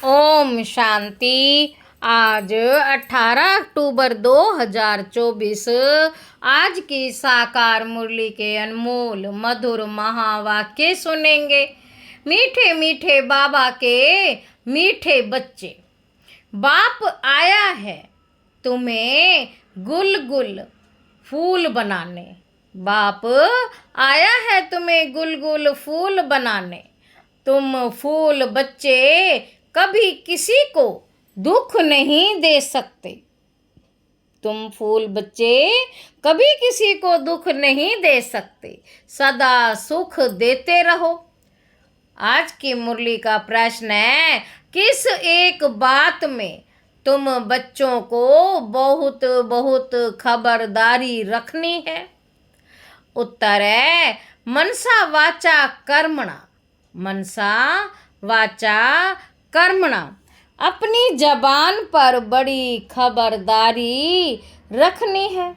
ओम शांति। आज 18 अक्टूबर 2024 आज की साकार मुरली के अनमोल मधुर महावाक्य सुनेंगे। मीठे मीठे बाबा के मीठे बच्चे, बाप आया है तुम्हें गुल गुल फूल बनाने। बाप आया है तुम्हें गुल गुल फूल बनाने। तुम फूल बच्चे कभी किसी को दुख नहीं दे सकते। तुम फूल बच्चे कभी किसी को दुख नहीं दे सकते, सदा सुख देते रहो। आज की मुरली का प्रश्न है, किस एक बात में तुम बच्चों को बहुत बहुत खबरदारी रखनी है? उत्तर है मनसा वाचा कर्मणा। मनसा वाचा कर्मणा। अपनी जबान पर बड़ी खबरदारी रखनी है।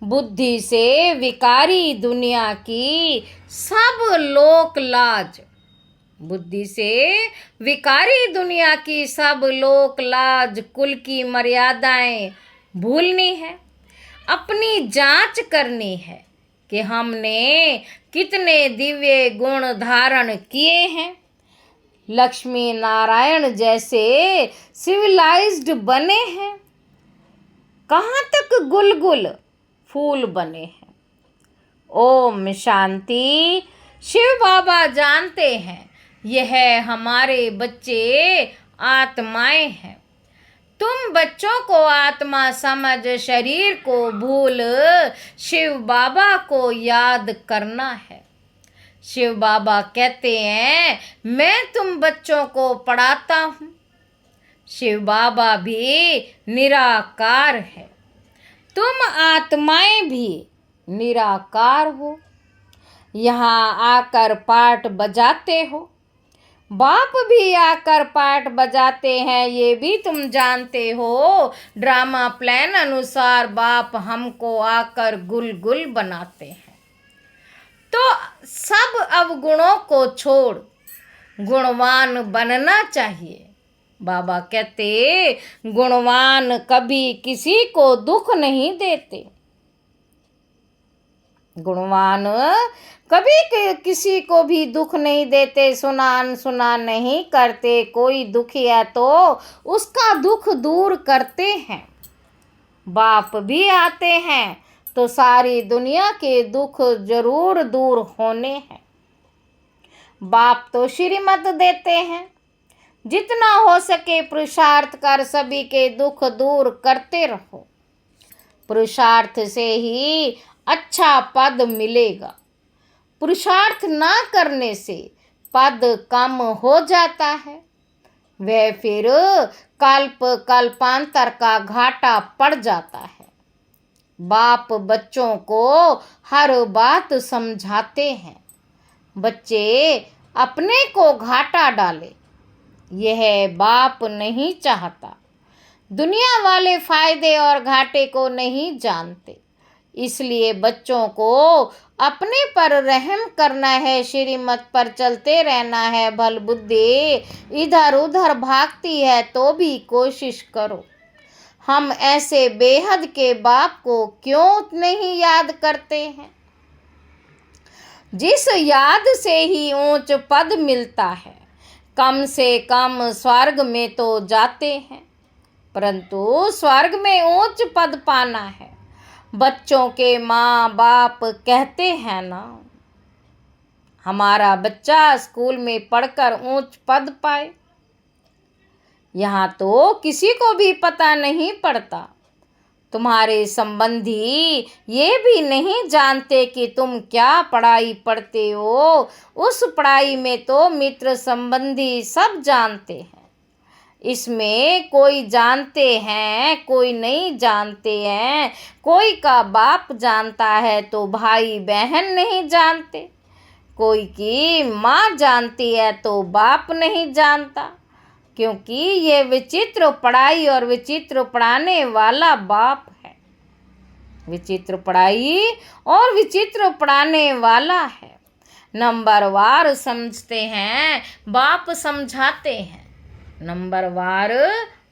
बुद्धि से विकारी दुनिया की सब लोक लाज। बुद्धि से विकारी दुनिया की सब लोक लाज, कुल की मर्यादाएं भूलनी है। अपनी जांच करनी है कि हमने कितने दिव्य गुण धारण किए हैं। लक्ष्मी नारायण जैसे सिविलाइज्ड बने हैं, कहाँ तक गुल गुल फूल बने हैं। ओम शांति। शिव बाबा जानते हैं यह हमारे बच्चे आत्माएं हैं। तुम बच्चों को आत्मा समझ शरीर को भूल शिव बाबा को याद करना है। शिव बाबा कहते हैं मैं तुम बच्चों को पढ़ाता हूँ। शिव बाबा भी निराकार है, तुम आत्माएं भी निराकार हो। यहाँ आकर पाठ बजाते हो, बाप भी आकर पाठ बजाते हैं, ये भी तुम जानते हो। ड्रामा प्लान अनुसार बाप हमको आकर गुल गुल बनाते हैं। तो सब अवगुणों को छोड़ गुणवान बनना चाहिए। बाबा कहते गुणवान कभी किसी को दुख नहीं देते। गुणवान कभी किसी को भी दुख नहीं देते, सुना अनसुना नहीं करते। कोई दुखी है तो उसका दुख दूर करते हैं। बाप भी आते हैं तो सारी दुनिया के दुख जरूर दूर होने हैं। बाप तो श्रीमत देते हैं, जितना हो सके पुरुषार्थ कर सभी के दुख दूर करते रहो। पुरुषार्थ से ही अच्छा पद मिलेगा। पुरुषार्थ ना करने से पद कम हो जाता है, वह फिर कल्पांतर का घाटा पड़ जाता है। बाप बच्चों को हर बात समझाते हैं। बच्चे अपने को घाटा डाले, यह बाप नहीं चाहता। दुनिया वाले फायदे और घाटे को नहीं जानते, इसलिए बच्चों को अपने पर रहम करना है, श्रीमत पर चलते रहना है। भल बुद्धि इधर उधर भागती है तो भी कोशिश करो। हम ऐसे बेहद के बाप को क्यों नहीं याद करते हैं, जिस याद से ही ऊंच पद मिलता है। कम से कम स्वर्ग में तो जाते हैं, परंतु स्वर्ग में ऊंच पद पाना है। बच्चों के माँ बाप कहते हैं ना, हमारा बच्चा स्कूल में पढ़कर ऊंच पद पाए। यहाँ तो किसी को भी पता नहीं पड़ता। तुम्हारे संबंधी ये भी नहीं जानते कि तुम क्या पढ़ाई पढ़ते हो। उस पढ़ाई में तो मित्र संबंधी सब जानते हैं। इसमें कोई जानते हैं, कोई नहीं जानते हैं। कोई का बाप जानता है तो भाई बहन नहीं जानते। कोई की माँ जानती है तो बाप नहीं जानता, क्योंकि ये विचित्र पढ़ाई और विचित्र पढ़ाने वाला बाप है। विचित्र पढ़ाई और विचित्र पढ़ाने वाला है। नंबरवार समझते हैं, बाप समझाते हैं। नंबरवार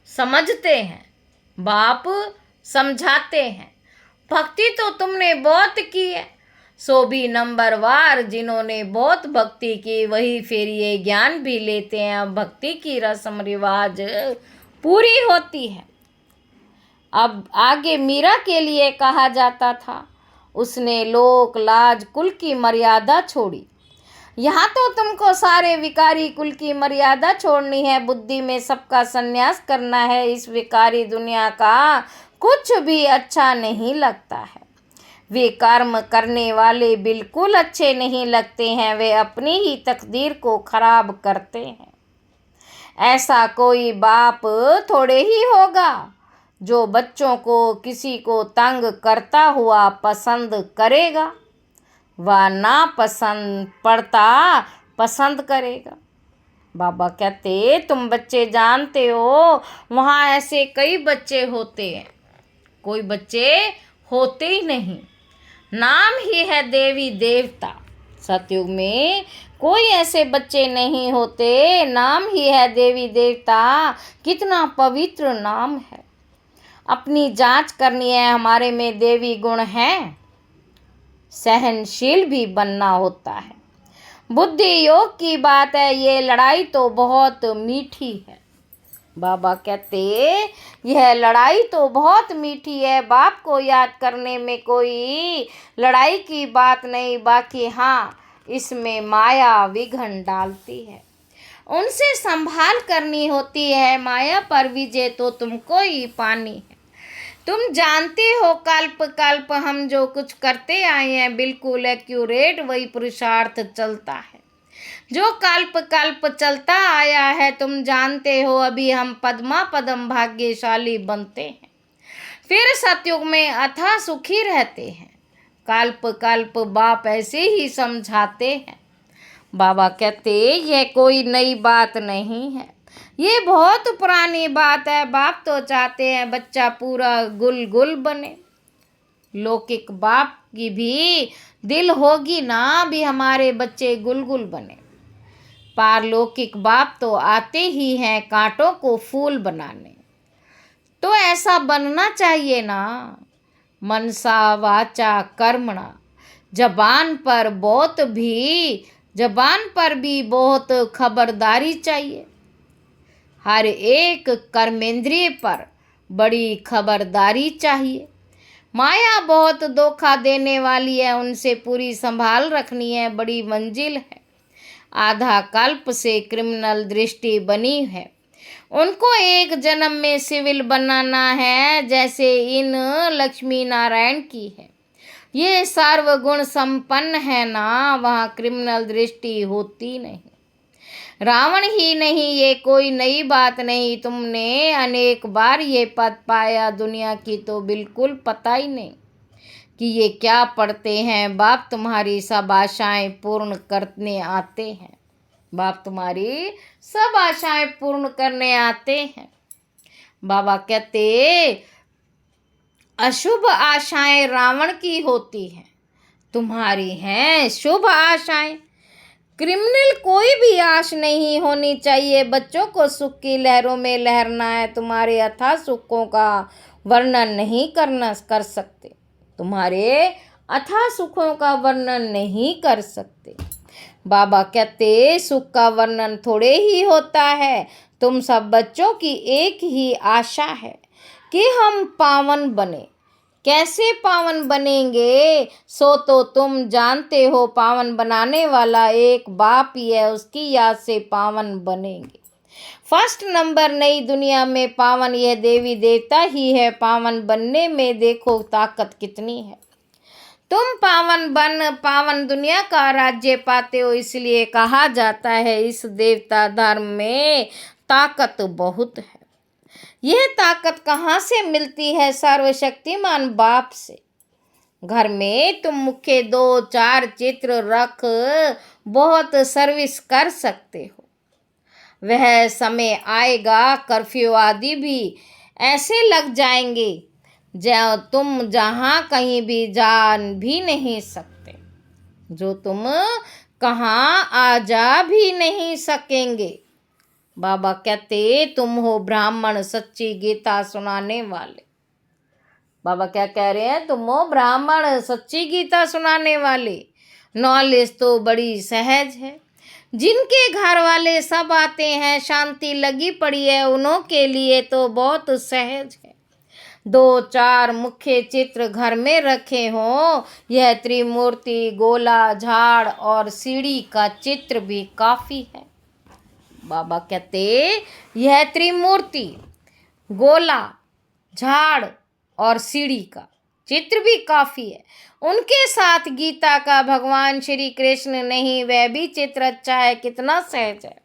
समझते हैं, बाप समझाते हैं। भक्ति तो तुमने बहुत की है, सो भी नंबरवार जिन्होंने बहुत भक्ति की वही फिर ये ज्ञान भी लेते हैं। अब भक्ति की रस्म रिवाज पूरी होती है। अब आगे मीरा के लिए कहा जाता था, उसने लोक लाज कुल की मर्यादा छोड़ी। यहाँ तो तुमको सारे विकारी कुल की मर्यादा छोड़नी है, बुद्धि में सबका संन्यास करना है। इस विकारी दुनिया का कुछ भी अच्छा नहीं लगता है। वे कर्म करने वाले बिल्कुल अच्छे नहीं लगते हैं, वे अपनी ही तकदीर को खराब करते हैं। ऐसा कोई बाप थोड़े ही होगा जो बच्चों को किसी को तंग करता हुआ पसंद करेगा, वह ना पसंद पड़ता पसंद करेगा। बाबा कहते, तुम बच्चे जानते हो वहाँ ऐसे कई बच्चे होते हैं, कोई बच्चे होते ही नहीं, नाम ही है देवी देवता। सतयुग में कोई ऐसे बच्चे नहीं होते, नाम ही है देवी देवता। कितना पवित्र नाम है। अपनी जांच करनी है, हमारे में देवी गुण हैं। सहनशील भी बनना होता है। बुद्धि योग की बात है, ये लड़ाई तो बहुत मीठी है। बाबा कहते, यह लड़ाई तो बहुत मीठी है। बाप को याद करने में कोई लड़ाई की बात नहीं, बाकी हाँ इसमें माया विघ्न डालती है, उनसे संभाल करनी होती है। माया पर विजय तो तुमको ही पानी है। तुम जानते हो कल्प कल्प हम जो कुछ करते आए हैं बिल्कुल एक्यूरेट वही पुरुषार्थ चलता है जो कल्प कल्प चलता आया है। तुम जानते हो अभी हम पद्मा पदम भाग्यशाली बनते हैं, फिर सतयुग में अथाह सुखी रहते हैं। कल्प कल्प बाप ऐसे ही समझाते हैं। बाबा कहते, यह कोई नई बात नहीं है, ये बहुत पुरानी बात है। बाप तो चाहते हैं बच्चा पूरा गुल गुल बने। लौकिक बाप की भी दिल होगी ना भी हमारे बच्चे गुल गुल बने। पारलौकिक बाप तो आते ही हैं कांटों को फूल बनाने। तो ऐसा बनना चाहिए ना। मनसा वाचा कर्मणा, जबान पर भी बहुत खबरदारी चाहिए। हर एक कर्मेंद्रिय पर बड़ी खबरदारी चाहिए। माया बहुत धोखा देने वाली है, उनसे पूरी संभाल रखनी है, बड़ी मंजिल है। आधा कल्प से क्रिमिनल दृष्टि बनी है, उनको एक जन्म में सिविल बनाना है जैसे इन लक्ष्मी नारायण की है। ये सर्वगुण संपन्न है ना, वहाँ क्रिमिनल दृष्टि होती नहीं। रावण ही नहीं, ये कोई नई बात नहीं। तुमने अनेक बार ये पद पाया, दुनिया की तो बिल्कुल पता ही नहीं कि ये क्या पढ़ते हैं। बाप तुम्हारी सब आशाएं पूर्ण करने आते हैं। बाप तुम्हारी सब आशाएं पूर्ण करने आते हैं। बाबा कहते, अशुभ आशाएं रावण की होती हैं, तुम्हारी हैं शुभ आशाएं। क्रिमिनल कोई भी आश नहीं होनी चाहिए। बच्चों को सुख की लहरों में लहरना है। तुम्हारे अथाह सुखों का वर्णन नहीं कर सकते, तुम्हारे अथाह सुखों का वर्णन नहीं कर सकते। बाबा कहते, सुख का वर्णन थोड़े ही होता है। तुम सब बच्चों की एक ही आशा है कि हम पावन बने। कैसे पावन बनेंगे सो तो तुम जानते हो, पावन बनाने वाला एक बाप ही है, उसकी याद से पावन बनेंगे। फर्स्ट नंबर नई दुनिया में पावन यह देवी देवता ही है। पावन बनने में देखो ताकत कितनी है। तुम पावन दुनिया का राज्य पाते हो, इसलिए कहा जाता है इस देवता धर्म में ताकत बहुत है। यह ताकत कहाँ से मिलती है? सर्वशक्तिमान बाप से। घर में तुम मुख्य 2-4 चित्र रख बहुत सर्विस कर सकते हो। वह समय आएगा कर्फ्यू आदि भी ऐसे लग जाएंगे तुम जहाँ कहीं भी जा भी नहीं सकते, जो तुम कहाँ आ जा भी नहीं सकेंगे। बाबा कहते तुम हो ब्राह्मण सच्ची गीता सुनाने वाले। बाबा क्या कह रहे हैं? तुम हो ब्राह्मण सच्ची गीता सुनाने वाले। नॉलेज तो बड़ी सहज है। जिनके घर वाले सब आते हैं, शांति लगी पड़ी है, उन्हों के लिए तो बहुत सहज है। 2-4 मुख्य चित्र घर में रखे हों, यह त्रिमूर्ति, गोला, झाड़ और सीढ़ी का चित्र भी काफी है। बाबा कहते यह त्रिमूर्ति, गोला, झाड़ और सीढ़ी का चित्र भी काफी है। उनके साथ गीता का भगवान श्री कृष्ण नहीं, वह भी चित्र अच्छा है, कितना सहज है।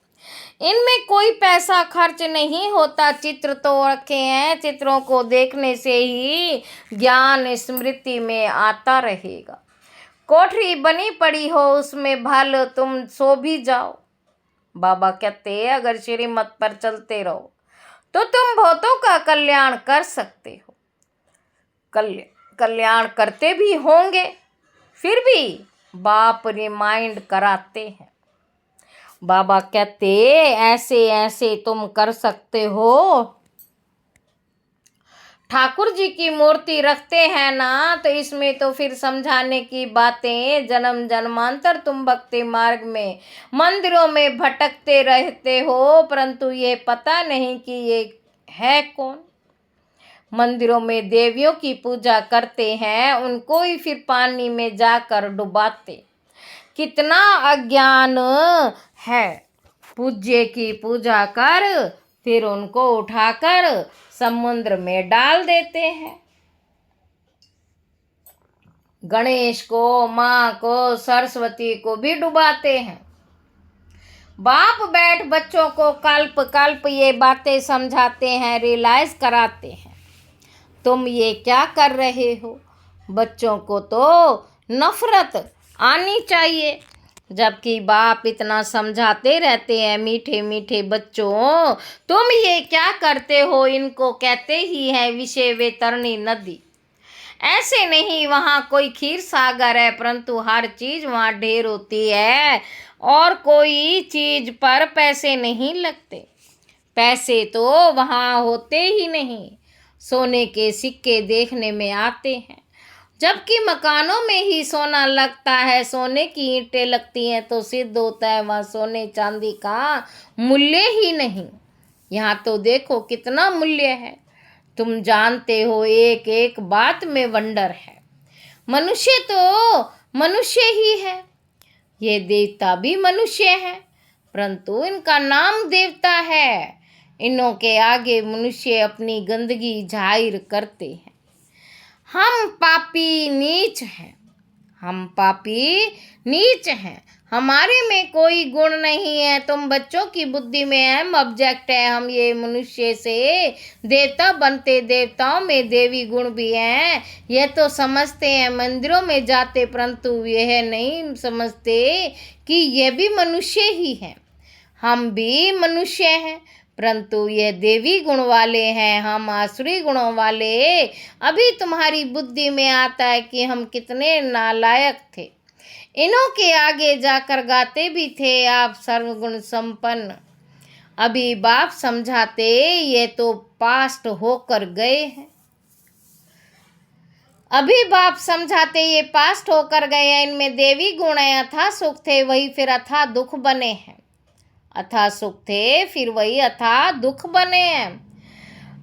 इनमें कोई पैसा खर्च नहीं होता। चित्र तो रखे हैं, चित्रों को देखने से ही ज्ञान स्मृति में आता रहेगा। कोठरी बनी पड़ी हो, उसमें भल तुम सो भी जाओ। बाबा कहते हैं अगर श्रीमत पर चलते रहो तो तुम बहुतों का कल्याण कर सकते हो। कल्याण करते भी होंगे, फिर भी बाप रिमाइंड कराते हैं। बाबा कहते ऐसे ऐसे तुम कर सकते हो। ठाकुर जी की मूर्ति रखते हैं ना, तो इसमें तो फिर समझाने की बातें। जन्म जन्मांतर तुम भक्ति मार्ग में मंदिरों में भटकते रहते हो, परंतु ये पता नहीं कि ये है कौन। मंदिरों में देवियों की पूजा करते हैं, उनको ही फिर पानी में जाकर डुबाते। कितना अज्ञान है। पूज्य की पूजा कर फिर उनको उठाकर समुद्र में डाल देते हैं। गणेश को, माँ को, सरस्वती को भी डुबाते हैं। बाप बैठ बच्चों को कल्प कल्प ये बातें समझाते हैं, रियलाइज कराते हैं। तुम ये क्या कर रहे हो? बच्चों को तो नफरत आनी चाहिए, जबकि बाप इतना समझाते रहते हैं। मीठे मीठे बच्चों, तुम ये क्या करते हो? इनको कहते ही है विषय वैतरणी नदी। ऐसे नहीं वहाँ कोई क्षीर सागर है, परंतु हर चीज वहाँ ढेर होती है और कोई चीज पर पैसे नहीं लगते। पैसे तो वहाँ होते ही नहीं। सोने के सिक्के देखने में आते हैं, जबकि मकानों में ही सोना लगता है। सोने की ईंटें लगती हैं तो सिद्ध होता है वहाँ सोने चांदी का मूल्य ही नहीं। यहाँ तो देखो कितना मूल्य है। तुम जानते हो एक एक बात में वंडर है। मनुष्य तो मनुष्य ही है, ये देवता भी मनुष्य है, परंतु इनका नाम देवता है। इनों के आगे मनुष्य अपनी गंदगी जाहिर करते हैं। हम पापी नीच हैं, हम पापी नीच हैं, हमारे में कोई गुण नहीं है। तुम बच्चों की बुद्धि में हम ऑब्जेक्ट है। हम ये मनुष्य से देवता बनते, देवताओं में देवी गुण भी हैं, यह तो समझते हैं। मंदिरों में जाते, परंतु यह नहीं समझते कि यह भी मनुष्य ही है। हम भी मनुष्य हैं, परंतु ये देवी गुण वाले हैं, हम आसुरी गुणों वाले। अभी तुम्हारी बुद्धि में आता है कि हम कितने नालायक थे। इन्हों के आगे जाकर गाते भी थे आप सर्वगुण संपन्न। अभी बाप समझाते ये तो पास्ट होकर गए हैं। अभी बाप समझाते ये पास्ट होकर गए हैं। इनमें देवी गुण है, अथाह सुख थे, वही फिर अथाह दुख बने हैं। अथाह सुख थे, फिर वही अथाह दुख बने हैं।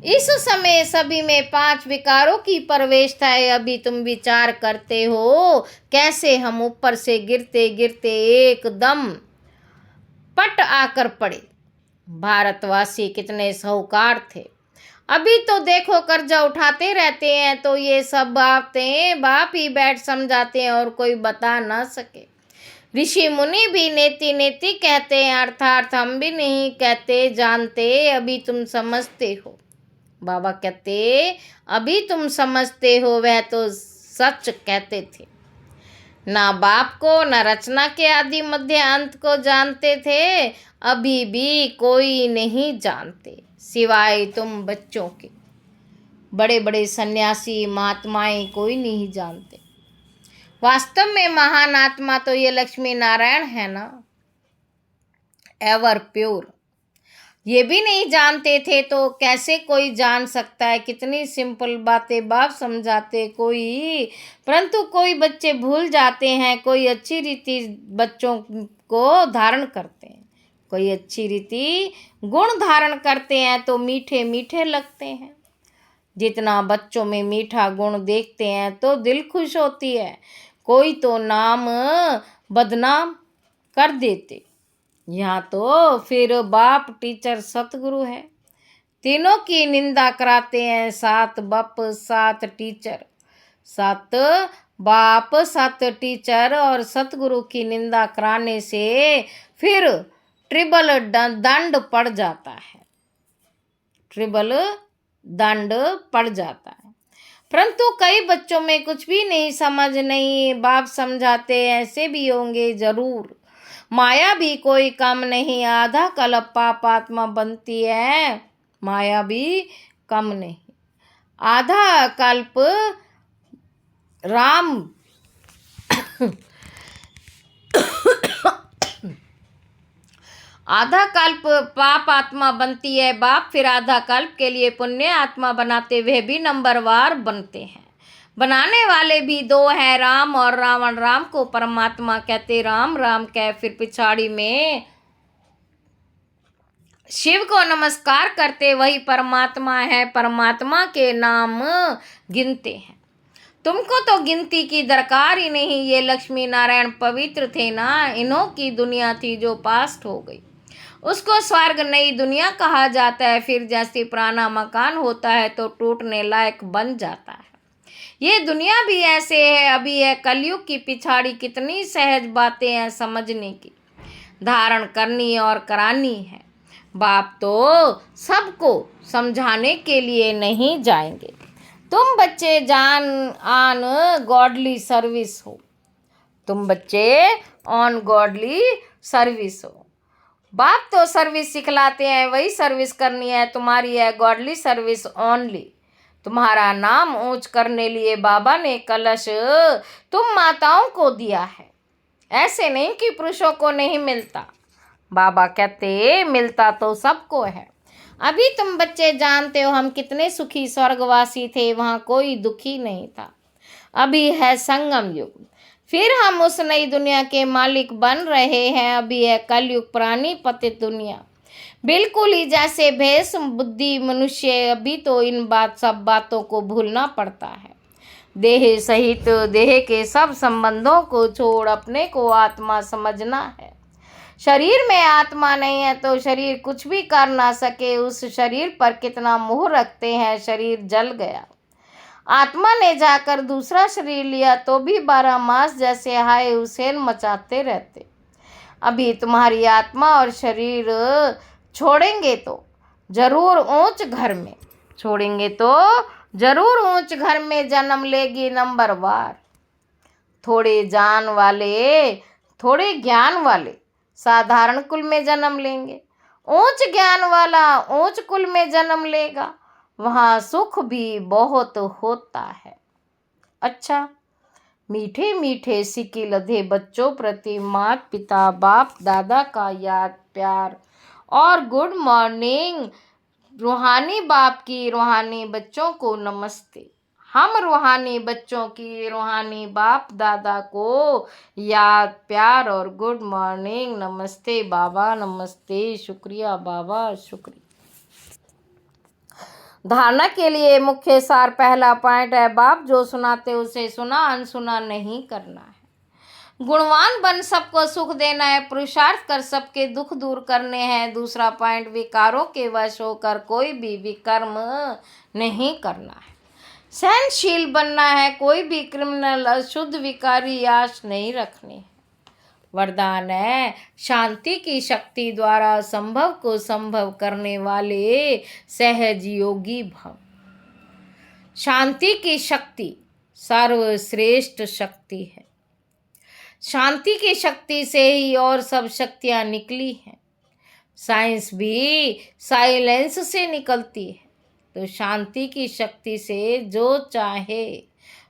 इस समय सभी में 5 विकारों की प्रवेशता है। अभी तुम विचार करते हो कैसे हम ऊपर से गिरते गिरते एकदम पट आकर पड़े। भारतवासी कितने साहूकार थे। अभी तो देखो कर्जा उठाते रहते हैं, तो ये सब बातें बाप ही बैठ समझाते हैं और कोई बता ना सके। ऋषि मुनि भी नेति नेति कहते हैं, अर्थात हम भी नहीं कहते जानते। अभी तुम समझते हो। बाबा कहते अभी तुम समझते हो, वह तो सच कहते थे। ना बाप को, ना रचना के आदि मध्य अंत को जानते थे। अभी भी कोई नहीं जानते सिवाय तुम बच्चों के। बड़े बड़े सन्यासी महात्माएं कोई नहीं जानते। वास्तव में महान आत्मा तो ये लक्ष्मी नारायण है ना, एवर प्योर। ये भी नहीं जानते थे तो कैसे कोई जान सकता है। कितनी सिंपल बातें बाप समझाते कोई, परंतु कोई बच्चे भूल जाते हैं। कोई अच्छी रीति बच्चों को धारण करते हैं, कोई अच्छी रीति गुण धारण करते हैं तो मीठे मीठे लगते हैं। जितना बच्चों में मीठा गुण देखते हैं तो दिल खुश होती है। कोई तो नाम बदनाम कर देते। यहाँ तो फिर बाप टीचर सतगुरु है, तीनों की निंदा कराते हैं। 7 बाप 7 टीचर, 7 बाप 7 टीचर और सतगुरु की निंदा कराने से फिर ट्रिपल दंड पड़ जाता है, ट्रिपल दंड पड़ जाता है। परंतु कई बच्चों में कुछ भी नहीं, समझ नहीं। बाप समझाते ऐसे भी होंगे जरूर। माया भी कोई कम नहीं, आधा कल्प पाप आत्मा बनती है। माया भी कम नहीं, आधा कल्प राम आधा कल्प पाप आत्मा बनती है बाप, फिर आधा कल्प के लिए पुण्य आत्मा बनाते हुए भी नंबरवार बनते हैं। बनाने वाले भी 2 हैं, राम और रावण। राम को परमात्मा कहते, राम राम कह फिर पिछाड़ी में शिव को नमस्कार करते, वही परमात्मा है। परमात्मा के नाम गिनते हैं। तुमको तो गिनती की दरकार ही नहीं। ये लक्ष्मी नारायण पवित्र थे ना, इन्हों की दुनिया थी जो पास्ट हो गई, उसको स्वर्ग नई दुनिया कहा जाता है। फिर जैसे पुराना मकान होता है तो टूटने लायक बन जाता है। ये दुनिया भी ऐसे है, अभी है कलयुग की पिछाड़ी। कितनी सहज बातें हैं समझने की, धारण करनी और करानी है। बाप तो सबको समझाने के लिए नहीं जाएंगे। तुम बच्चे जान ऑन गॉडली सर्विस हो, तुम बच्चे ऑन गॉडली सर्विस हो। बाप तो सर्विस सिखलाते हैं, वही सर्विस करनी है तुम्हारी है गॉडली सर्विस ओनली। तुम्हारा नाम ऊंच करने लिए बाबा ने कलश तुम माताओं को दिया है। ऐसे नहीं कि पुरुषों को नहीं मिलता, बाबा कहते मिलता तो सबको है। अभी तुम बच्चे जानते हो हम कितने सुखी स्वर्गवासी थे, वहाँ कोई दुखी नहीं था। अभी है संगम युग, फिर हम उस नई दुनिया के मालिक बन रहे हैं। अभी है कलयुग, पुरानी पतित दुनिया बिल्कुल ही जैसे भेष बुद्धि मनुष्य। अभी तो इन सब बातों को भूलना पड़ता है। देह सहित देह के सब संबंधों को छोड़ अपने को आत्मा समझना है। शरीर में आत्मा नहीं है तो शरीर कुछ भी कर ना सके। उस शरीर पर कितना मोह रखते हैं, शरीर जल गया। आत्मा ने जाकर दूसरा शरीर लिया तो भी 12 मास जैसे हाय हुसैन मचाते रहते। अभी तुम्हारी आत्मा और शरीर छोड़ेंगे तो जरूर ऊंच घर में, छोड़ेंगे तो जरूर ऊंच घर में जन्म लेगी नंबरवार। थोड़े जान वाले, थोड़े ज्ञान वाले साधारण कुल में जन्म लेंगे। ऊंच ज्ञान वाला ऊंच कुल में जन्म लेगा, वहाँ सुख भी बहुत होता है। अच्छा, मीठे मीठे सिक्के लधे बच्चों प्रति माता पिता बाप दादा का याद प्यार और गुड मॉर्निंग। रूहानी बाप की रूहानी बच्चों को नमस्ते। हम रूहानी बच्चों की रूहानी बाप दादा को याद प्यार और गुड मॉर्निंग। नमस्ते बाबा, नमस्ते, शुक्रिया बाबा, शुक्रिया। धारणा के लिए मुख्य सार पहला पॉइंट है, बाप जो सुनाते उसे सुना, अनसुना नहीं करना है। गुणवान बन सबको सुख देना है, पुरुषार्थ कर सबके दुख दूर करने हैं। दूसरा पॉइंट, विकारों के वश होकर कोई भी विकर्म नहीं करना है। सहनशील बनना है, कोई भी क्रिमिनल अशुद्ध विकारी आश नहीं रखनी है। वरदान है, शांति की शक्ति द्वारा असंभव को संभव करने वाले सहज योगी भव। शांति की शक्ति सर्वश्रेष्ठ शक्ति है। शांति की शक्ति से ही और सब शक्तियाँ निकली हैं। साइंस भी साइलेंस से निकलती है, तो शांति की शक्ति से जो चाहे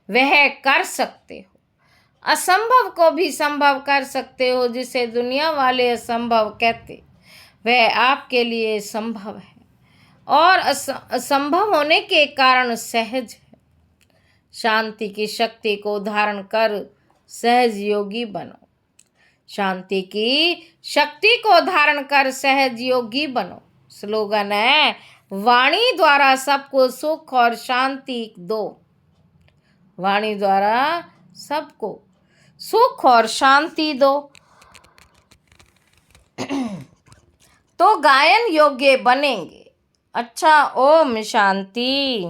वह कर सकते हो। असंभव को भी संभव कर सकते हो, जिसे दुनिया वाले असंभव कहते। वह आपके लिए संभव है और असंभव होने के कारण सहज है। शांति की शक्ति को धारण कर सहज योगी बनो। शांति की शक्ति को धारण कर सहज योगी बनो। स्लोगन है, वाणी द्वारा सबको सुख और शांति दो। वाणी द्वारा सबको सुख और शांति दो तो गायन योग्य बनेंगे। अच्छा, ओम शांति।